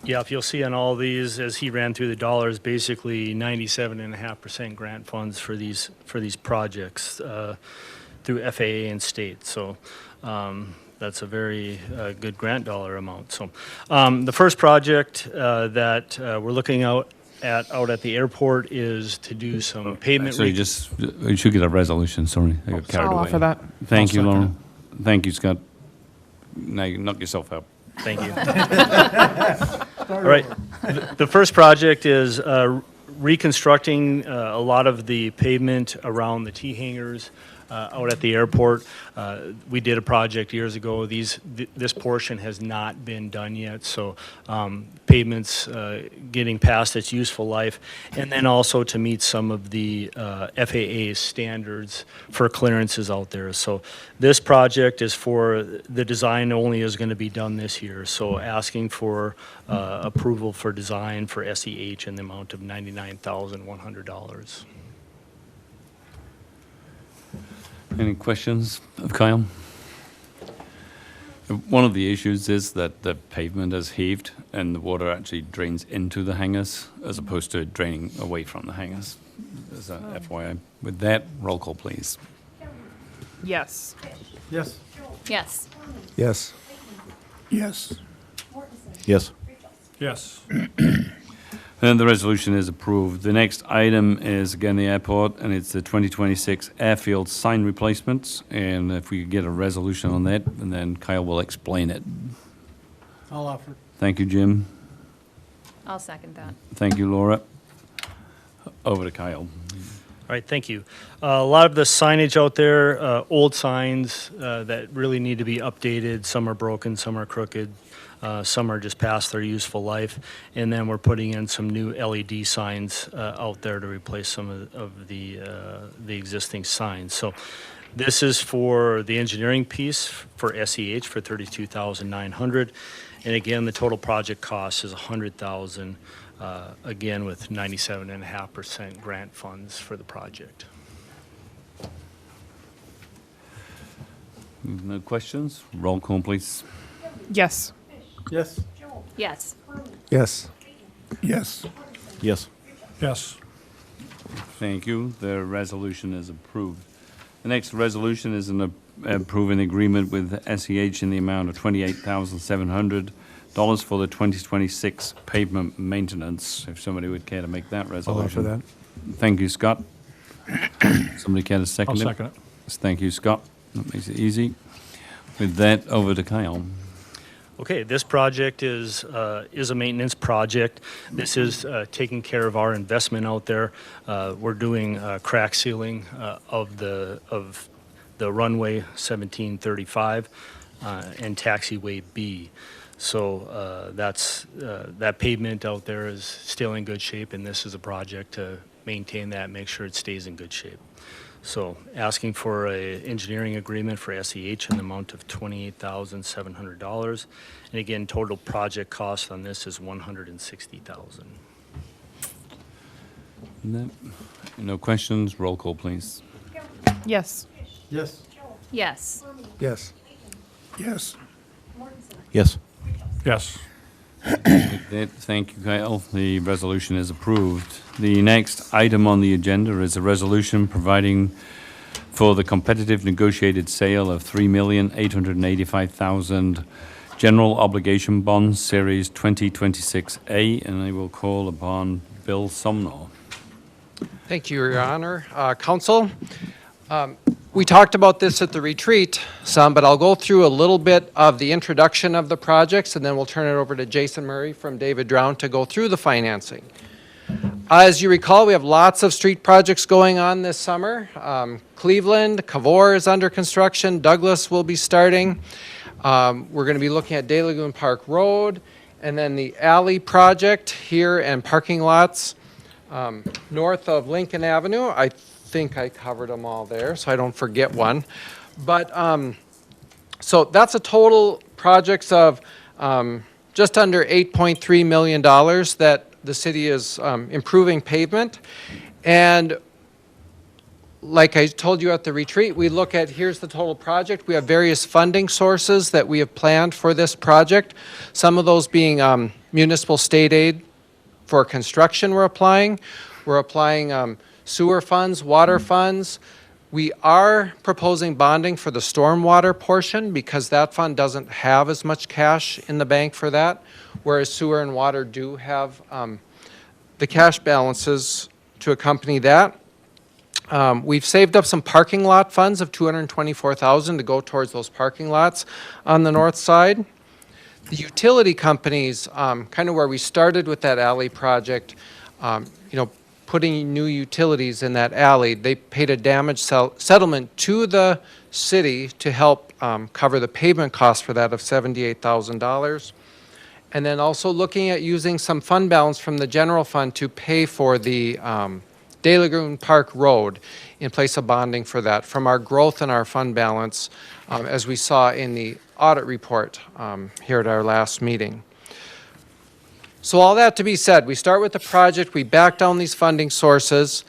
Yeah, if you'll see on all these, as he ran through the dollars, basically 97.5% grant funds for these projects through FAA and state. So that's a very good grant dollar amount. So the first project that we're looking out at the airport is to do some pavement. So you should get a resolution. Sorry, I got carried I'll away. offer that. Thank you, I'll Lauren. Thank you, Scott. Now you can knock yourself out. Thank you. All right. The first project is reconstructing a lot of the pavement around the T-hangars out at the airport. We did a project years ago. This portion has not been done yet, so pavement's getting past its useful life, and then also to meet some of the FAA standards for clearances out there. So this project is for the design only is going to be done this year. So asking for approval for design for SEH in the amount of $99,100. Any questions of Kyle? One of the issues is that the pavement is heaved and the water actually drains into the hangars as opposed to draining away from the hangars. As a FYI. With that, roll call, please. Yes. Yes. Yes. Yes. Yes. Yes. Yes. And the resolution is approved. The next item is again the airport, and it's the 2026 airfield sign replacements. And if we could get a resolution on that, and then Kyle will explain it. I'll offer. Thank you, Jim. I'll second that. Thank you, Laura. Over to Kyle. All right, thank you. A lot of the signage out there, old signs that really need to be updated. Some are broken, some are crooked, some are just past their useful life. And then we're putting in some new LED signs out there to replace some of the existing signs. So this is for the engineering piece for SEH for $32,900. And again, the total project cost is $100,000. Again, with 97.5% grant funds for the project. No questions? Roll call, please. Yes. Yes. Yes. Yes. Yes. Yes. Yes. Thank you. The resolution is approved. The next resolution is approving agreement with SEH in the amount of $28,700 for the 2026 pavement maintenance. If somebody would care to make that I'll resolution. offer that. Thank you, Scott. Somebody care to second I'll it? second it. Thank you, Scott. That makes it easy. With that, over to Kyle. Okay, this project is a maintenance project. This is taking care of our investment out there. We're doing crack sealing of the runway 1735 and taxiway B. So that pavement out there is still in good shape, and this is a project to maintain that, make sure it stays in good shape. So asking for a engineering agreement for SEH in the amount of $28,700. And again, total project cost on this is $160,000. No questions? Roll call, please. Yes. Yes. Yes. Yes. Yes. Yes. Yes. With that, thank you, Kyle. The resolution is approved. The next item on the agenda is a resolution providing for the competitive negotiated sale of $3,885,000 general obligation bonds, Series 2026A, and I will call upon Bill Sumner. Thank you, Your Honor. Council, we talked about this at the retreat some, but I'll go through a little bit of the introduction of the projects, and then we'll turn it over to Jason Murray from David Drown to go through the financing. As you recall, we have lots of street projects going on this summer. Cleveland, Cavour is under construction. Douglas will be starting. We're going to be looking at Day Lagoon Park Road, and then the alley project here and parking lots north of Lincoln Avenue. I think I covered them all there, so I don't forget one. But so that's a total projects of just under $8.3 million that the city is improving pavement. And like I told you at the retreat, we look at, here's the total project. We have various funding sources that we have planned for this project. Some of those being municipal state aid for construction we're applying. We're applying sewer funds, water funds. We are proposing bonding for the stormwater portion because that fund doesn't have as much cash in the bank for that, whereas sewer and water do have the cash balances to accompany that. We've saved up some parking lot funds of $224,000 to go towards those parking lots on the north side. The utility companies, kind of where we started with that alley project, putting new utilities in that alley. They paid a damage settlement to the city to help cover the pavement costs for that of $78,000. And then also looking at using some fund balance from the general fund to pay for the De Lagoon Park Road in place of bonding for that from our growth in our fund balance, as we saw in the audit report here at our last meeting. So all that to be said, we start with the project, we back down these funding sources,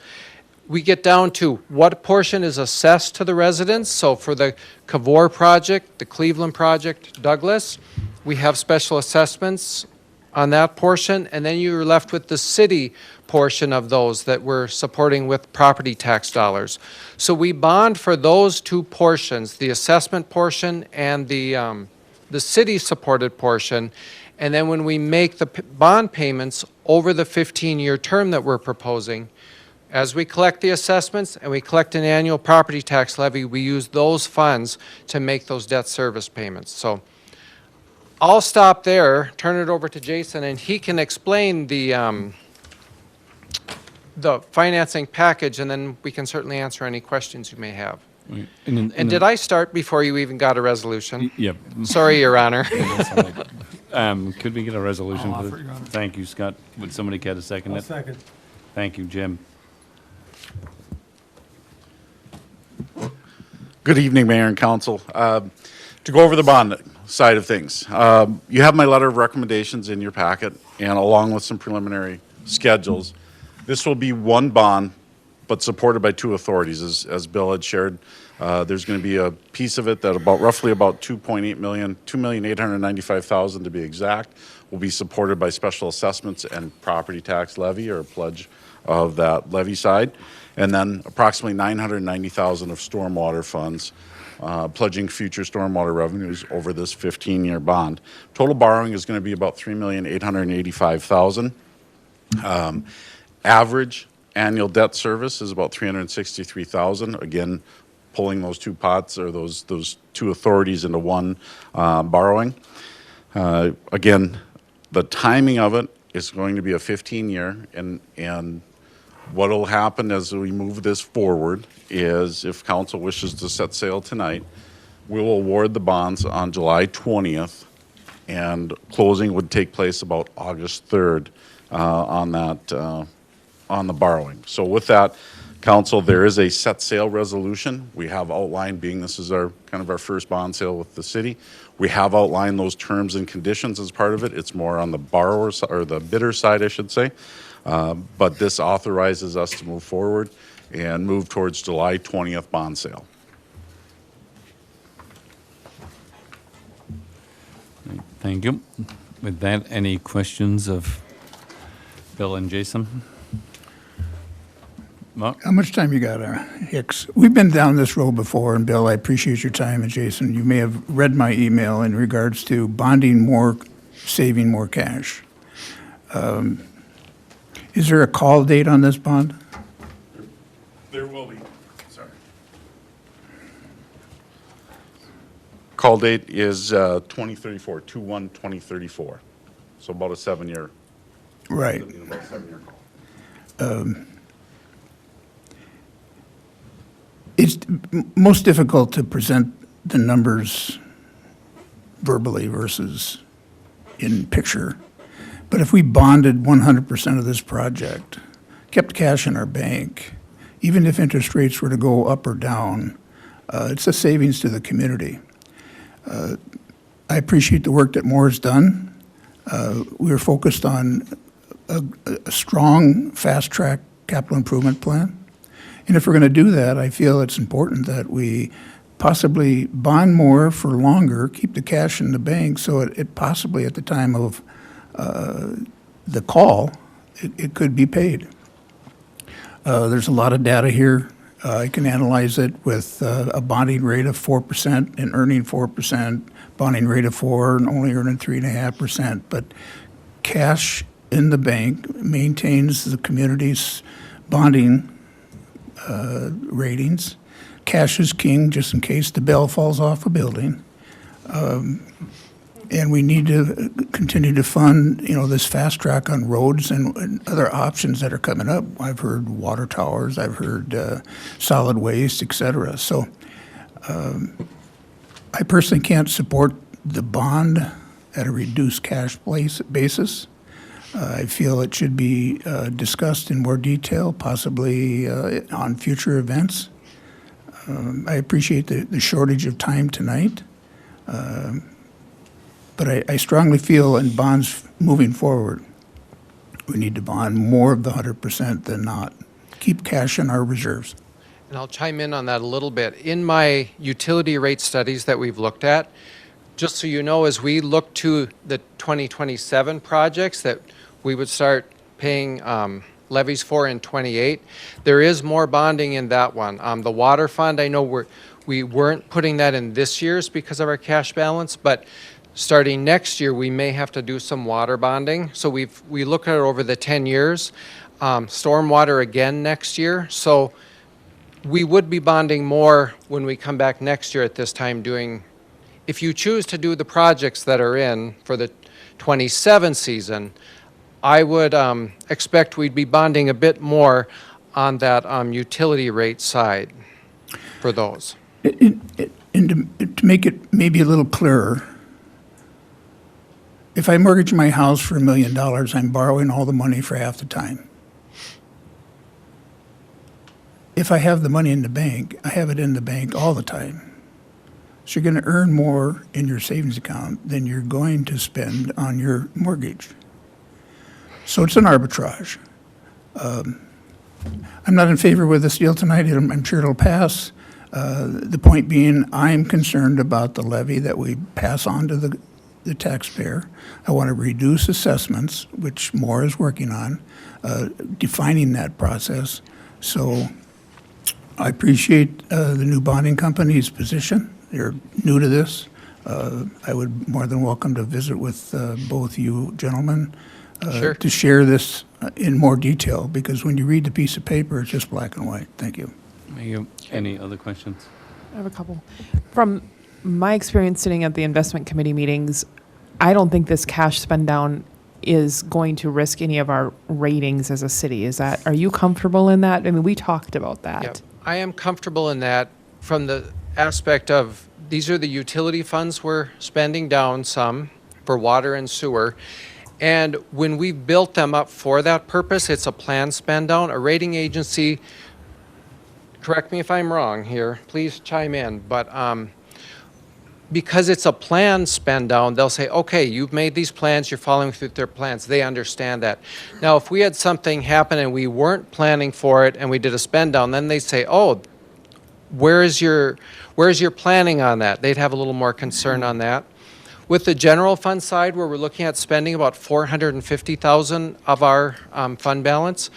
we get down to what portion is assessed to the residents. So for the Cavour project, the Cleveland project, Douglas, we have special assessments on that portion, and then you're left with the city portion of those that we're supporting with property tax dollars. So we bond for those two portions, the assessment portion and the city-supported portion. And then when we make the bond payments over the 15-year term that we're proposing, as we collect the assessments and we collect an annual property tax levy, we use those funds to make those debt service payments. So I'll stop there, turn it over to Jason, and he can explain the financing package, and then we can certainly answer any questions you may have. And did I start before you even got a resolution? Yep. Sorry, Your Honor. Could we get a resolution? I'll for offer, this? Your Honor. Thank you, Scott. Would somebody care to second I'll it? second. Thank you, Jim. Good evening, Mayor and Council. To go over the bond side of things, you have my letter of recommendations in your packet, and along with some preliminary schedules. This will be one bond, but supported by two authorities, as Bill had shared. There's going to be a piece of it that roughly about 2.8 million, 2,895,000 to be exact, will be supported by special assessments and property tax levy or pledge of that levy side. And then approximately 990,000 of stormwater funds, pledging future stormwater revenues over this 15-year bond. Total borrowing is going to be about 3,885,000. Average annual debt service is about 363,000. Again, pulling those two pots or those two authorities into one borrowing. Again, the timing of it is going to be a 15-year, and what will happen as we move this forward is, if council wishes to set sail tonight, we will award the bonds on July 20th, and closing would take place about August 3rd on the borrowing. So with that, council, there is a set sale resolution. We have outlined, being this is our kind of our first bond sale with the city, we have outlined those terms and conditions as part of it. It's more on the borrower or the bidder side, I should say. But this authorizes us to move forward and move towards July 20th bond sale. Thank you. With that, any questions of Bill and Jason? Mark? How much time you got, Hicks? We've been down this road before, and Bill, I appreciate your time, and Jason, you may have read my email in regards to bonding more, saving more cash. Is there a call date on this bond? There will be. Sorry. Call date is 2034, 2/1/2034. So about a 7-year. Right. About a 7-year call. It's most difficult to present the numbers verbally versus in picture. But if we bonded 100% of this project, kept cash in our bank, even if interest rates were to go up or down, it's a savings to the community. I appreciate the work that Moore's done. We were focused on a strong, fast-track capital improvement plan. And if we're going to do that, I feel it's important that we possibly bond more for longer, keep the cash in the bank, so it possibly at the time of the call, it could be paid. There's a lot of data here. I can analyze it with a bonding rate of 4% and earning 4%, bonding rate of 4 and only earning 3.5%. But cash in the bank maintains the community's bonding ratings. Cash is king, just in case the bell falls off a building. And we need to continue to fund, this fast track on roads and other options that are coming up. I've heard water towers, I've heard solid waste, et cetera. So I personally can't support the bond at a reduced cash basis. I feel it should be discussed in more detail, possibly on future events. I appreciate the shortage of time tonight. But I strongly feel in bonds moving forward, we need to bond more of the 100% than not. Keep cash in our reserves. And I'll chime in on that a little bit. In my utility rate studies that we've looked at, just so you know, as we look to the 2027 projects that we would start paying levies for in 28, there is more bonding in that one. The water fund, I know we weren't putting that in this year's because of our cash balance, but starting next year, we may have to do some water bonding. So we look at it over the 10 years. Stormwater again next year. So we would be bonding more when we come back next year at this time doing, if you choose to do the projects that are in for the 27 season, I would expect we'd be bonding a bit more on that utility rate side for those. And to make it maybe a little clearer, if I mortgage my house for $1 million, I'm borrowing all the money for half the time. If I have the money in the bank, I have it in the bank all the time. So you're going to earn more in your savings account than you're going to spend on your mortgage. So it's an arbitrage. I'm not in favor with this deal tonight. I'm sure it'll pass. The point being, I'm concerned about the levy that we pass on to the taxpayer. I want to reduce assessments, which Moore is working on, defining that process. So I appreciate the new bonding company's position. They're new to this. I would more than welcome to visit with both you gentlemen Sure. to share this in more detail, because when you read the piece of paper, it's just black and white. Thank you. Any other questions? I have a couple. From my experience sitting at the investment committee meetings, I don't think this cash spend down is going to risk any of our ratings as a city. Are you comfortable in that? I mean, we talked about that. Yep. I am comfortable in that from the aspect of these are the utility funds we're spending down some for water and sewer. And when we built them up for that purpose, it's a planned spend down. A rating agency, correct me if I'm wrong here, please chime in, but because it's a planned spend down, they'll say, okay, you've made these plans, you're following through their plans. They understand that. Now, if we had something happen and we weren't planning for it and we did a spend down, then they'd say, oh, where's your planning on that? They'd have a little more concern on that. With the general fund side, where we're looking at spending about $450,000 of our fund balance,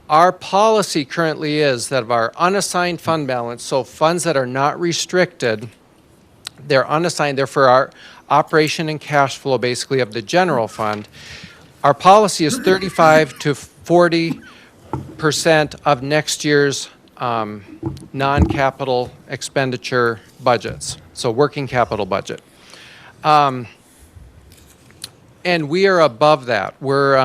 our policy currently is that of our unassigned fund balance, so funds that are not restricted, they're unassigned, they're for our operation and cash flow basically of the general fund. Our policy is 35 to 40% of next year's non-capital expenditure budgets, so working capital budget. And we are above that. We're,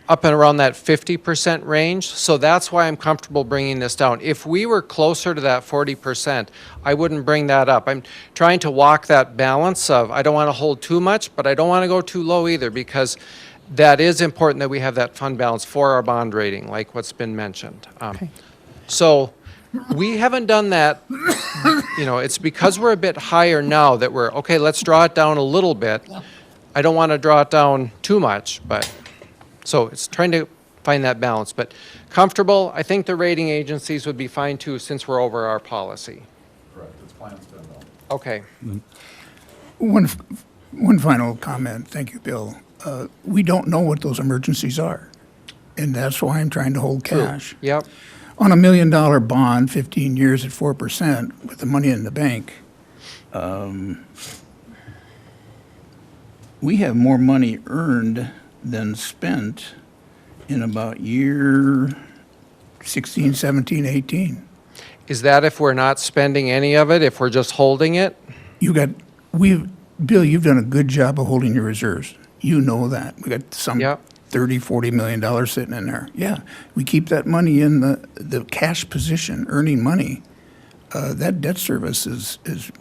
up and around that 50% range. So that's why I'm comfortable bringing this down. If we were closer to that 40%, I wouldn't bring that up. I'm trying to walk that balance of I don't want to hold too much, but I don't want to go too low either, because that is important that we have that fund balance for our bond rating, like what's been mentioned. Okay. So we haven't done that. It's because we're a bit higher now that we're, okay, let's draw it down a little bit. I don't want to draw it down too much, but so it's trying to find that balance. But comfortable, I think the rating agencies would be fine too, since we're over our policy. Correct, it's planned spend down. Okay. One final comment. Thank you, Bill. We don't know what those emergencies are, and that's why I'm trying to hold cash. Yep. On $1 million bond, 15 years at 4% with the money in the bank, we have more money earned than spent in about year 16, 17, 18. Is that if we're not spending any of it, if we're just holding it? You got Bill, you've done a good job of holding your reserves. You know that. We got some Yep. $30-40 million sitting in there. Yeah, we keep that money in the cash position, earning money. That debt service is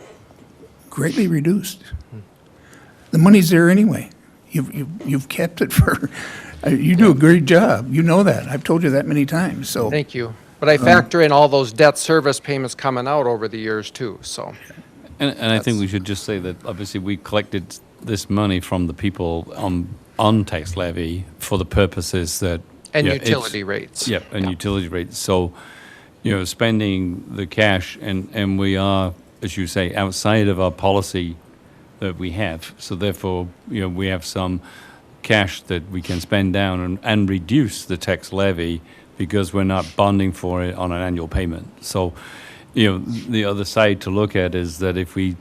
greatly reduced. The money's there anyway. You've kept it for, you do a great job. You know that. I've told you that many times, so. Thank you. But I factor in all those debt service payments coming out over the years too, so. And I think we should just say that obviously we collected this money from the people on tax levy for the purposes that. And yeah, utility rates. Yeah, and utility rates. So, spending the cash and we are, as you say, outside of our policy that we have. So therefore, we have some cash that we can spend down and reduce the tax levy because we're not bonding for it on an annual payment. So, the other side to look at is that if we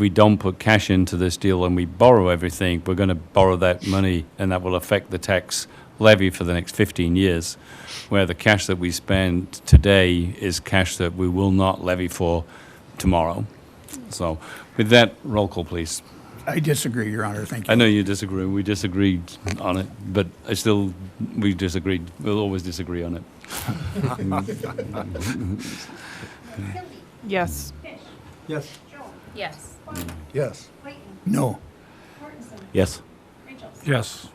don't put cash into this deal and we borrow everything, we're going to borrow that money and that will affect the tax levy for the next 15 years, where the cash that we spend today is cash that we will not levy for tomorrow. So with that, roll call, please. I disagree, Your Honor, thank you. I know you disagree. We disagreed on it, but we disagreed. We'll always disagree on it. Yes. Yes. Yes. Yes. No. Yes. Yes.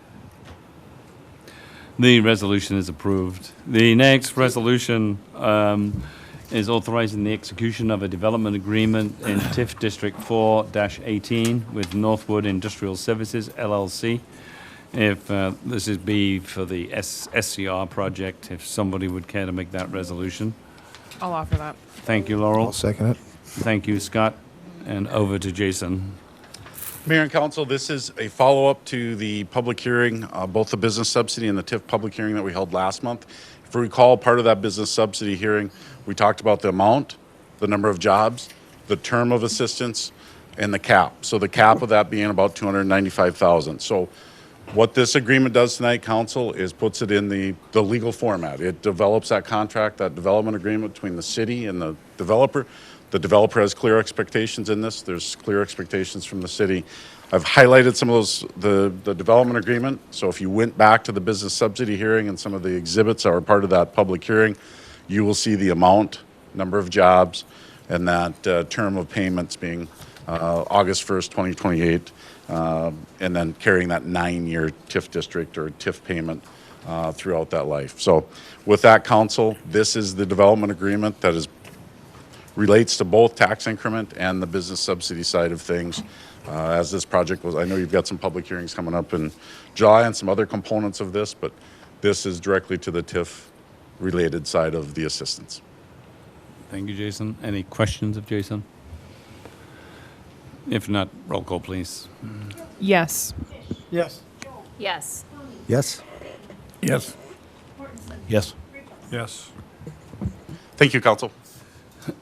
The resolution is approved. The next resolution is authorizing the execution of a development agreement in TIF District 4-18 with Northwood Industrial Services, LLC. If this is B for the SCR project, if somebody would care to make that resolution. I'll offer that. Thank you, Laurel. I'll second it. Thank you, Scott. And over to Jason. Mayor and Council, this is a follow-up to the public hearing, both the business subsidy and the TIF public hearing that we held last month. If you recall, part of that business subsidy hearing, we talked about the amount, the number of jobs, the term of assistance, and the cap. So the cap of that being about $295,000. So what this agreement does tonight, Council, is puts it in the legal format. It develops that contract, that development agreement between the city and the developer. The developer has clear expectations in this. There's clear expectations from the city. I've highlighted some of those, the development agreement. So if you went back to the business subsidy hearing and some of the exhibits are part of that public hearing, you will see the amount, number of jobs, and that term of payments being August 1st, 2028, and then carrying that 9-year TIF district or TIF payment throughout that life. So with that, Council, this is the development agreement that relates to both tax increment and the business subsidy side of things. As this project was, I know you've got some public hearings coming up in July and some other components of this, but this is directly to the TIF related side of the assistance. Thank you, Jason. Any questions of Jason? If not, roll call, please. Yes. Yes. Yes. Yes. Yes. Yes. Yes. Thank you, Council.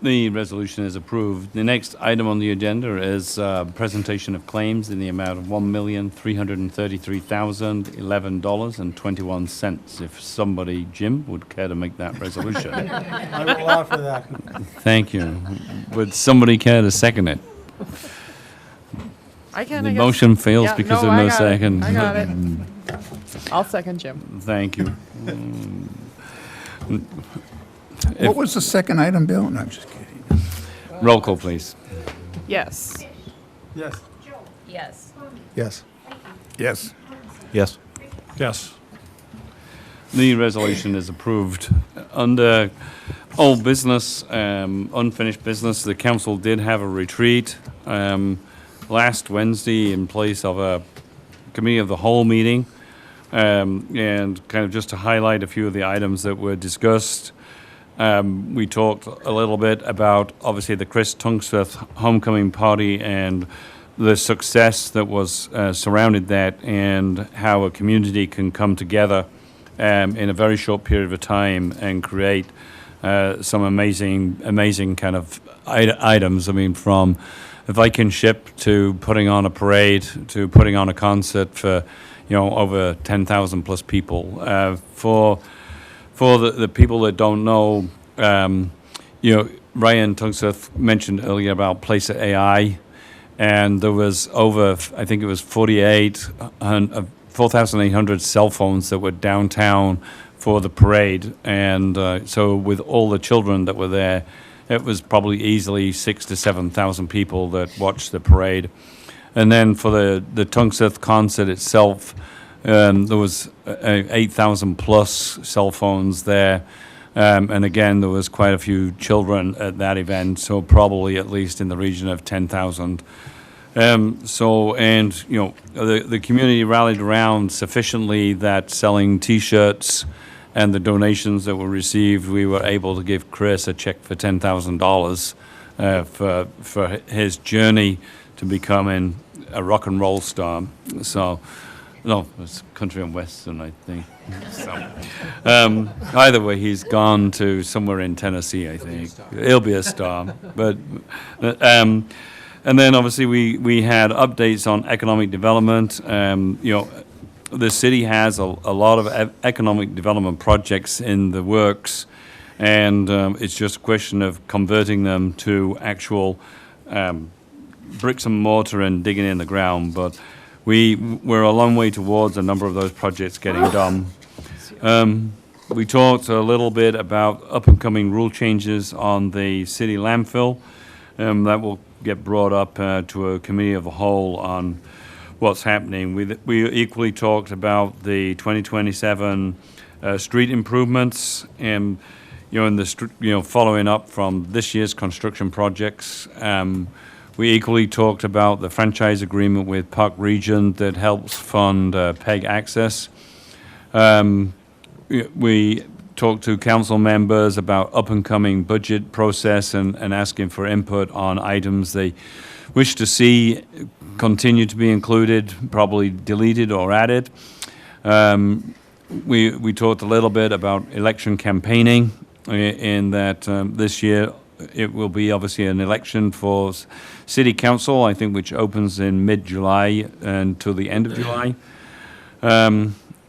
The resolution is approved. The next item on the agenda is presentation of claims in the amount of $1,333,011.21. If somebody, Jim, would care to make that resolution. I will offer that. Thank you. Would somebody care to second it? I can, The I guess. motion fails Yeah, because no, of I no got it. second. I got it. I'll second Jim. Thank you. What was the second item, Bill? No, I'm just kidding. Roll call, please. Yes. Yes. Yes. Yes. Yes. Yes. Yes. The resolution is approved. Under old business, unfinished business, the council did have a retreat last Wednesday in place of a committee of the whole meeting. And kind of just to highlight a few of the items that were discussed. We talked a little bit about, obviously, the Chris Tunksworth homecoming party and the success that was surrounded that and how a community can come together in a very short period of time and create some amazing kind of items. I mean, from a Viking ship to putting on a parade to putting on a concert for, over 10,000 plus people. For the people that don't know, Ryan Tunksworth mentioned earlier about Place AI, and there was over, I think it was 4,800 cell phones that were downtown for the parade. And so with all the children that were there, it was probably easily 6,000 to 7,000 people that watched the parade. And then for the Tungseth concert itself, there was 8,000 plus cell phones there. And again, there was quite a few children at that event, so probably at least in the region of 10,000. The community rallied around sufficiently that selling T-shirts and the donations that were received, we were able to give Chris a check for $10,000 for his journey to becoming a rock and roll star. So, no, it's country and western, I think. So, either way, he's gone to somewhere in Tennessee, I think. He'll be a star. But, and then obviously we had updates on economic development. The city has a lot of economic development projects in the works, and it's just a question of converting them to actual bricks and mortar and digging in the ground. But we're a long way towards a number of those projects getting done. We talked a little bit about up-and-coming rule changes on the city landfill. That will get brought up to a committee of the whole on what's happening. We equally talked about the 2027 street improvements, and following up from this year's construction projects. We equally talked about the franchise agreement with Park Region that helps fund PEG access. We talked to council members about up-and-coming budget process and asking for input on items they wish to see continue to be included, probably deleted or added. We talked a little bit about election campaigning in that this year it will be obviously an election for city council, I think, which opens in mid-July until the end of July.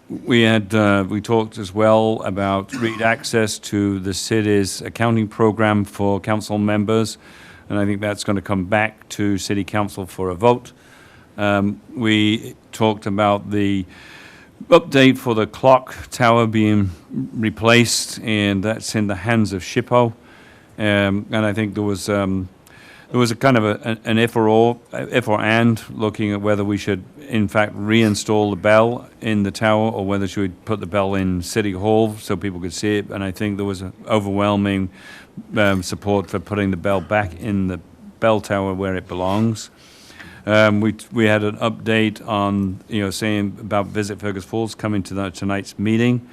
We talked as well about read access to the city's accounting program for council members, and I think that's going to come back to city council for a vote. We talked about the update for the clock tower being replaced, and that's in the hands of SHPO. And I think there was a kind of an if or and looking at whether we should in fact reinstall the bell in the tower or whether should we put the bell in City Hall so people could see it. And I think there was an overwhelming support for putting the bell back in the bell tower where it belongs. We had an update on saying about Visit Fergus Falls coming to tonight's meeting.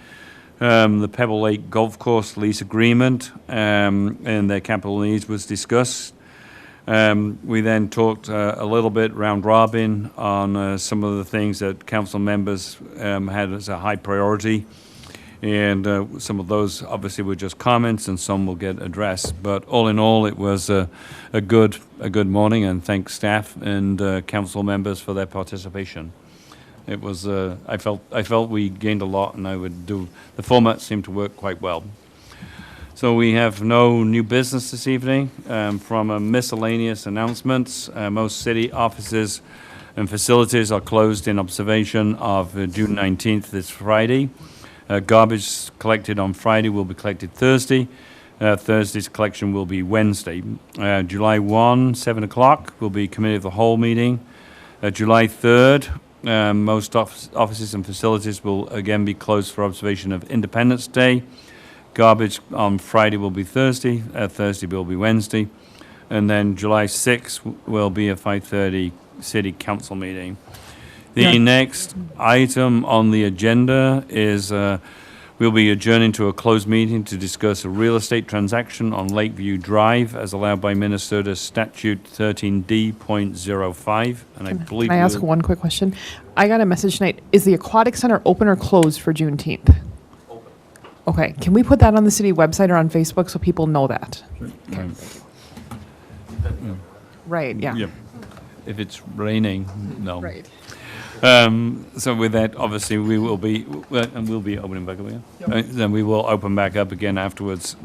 The Pebble Lake Golf Course lease agreement and their capital needs was discussed. We then talked a little bit round robin on some of the things that council members had as a high priority. And some of those obviously were just comments and some will get addressed. But all in all, it was a good morning, and thanks staff and council members for their participation. It was, I felt we gained a lot, and the format seemed to work quite well. So we have no new business this evening. From miscellaneous announcements, most city offices and facilities are closed in observation of June 19th, this Friday. Garbage collected on Friday will be collected Thursday. Thursday's collection will be Wednesday. July 1, 7 o'clock will be committee of the whole meeting. July 3rd, most offices and facilities will again be closed for observation of Independence Day. Garbage on Friday will be Thursday. Thursday will be Wednesday. And then July 6th will be a 5:30 city council meeting. The next item on the agenda is we'll be adjourning to a closed meeting to discuss a real estate transaction on Lakeview Drive as allowed by Minnesota Statute 13D.05. And I believe. Can I ask one quick question? I got a message tonight. Is the Aquatic Center open or closed for Juneteenth? Open. Okay. Can we put that on the city website or on Facebook so people know that? Okay. Right. Yeah. Yep. If it's raining, no. Right. So with that, obviously, we'll be opening back up again. Yep. Then we will open back up again afterwards.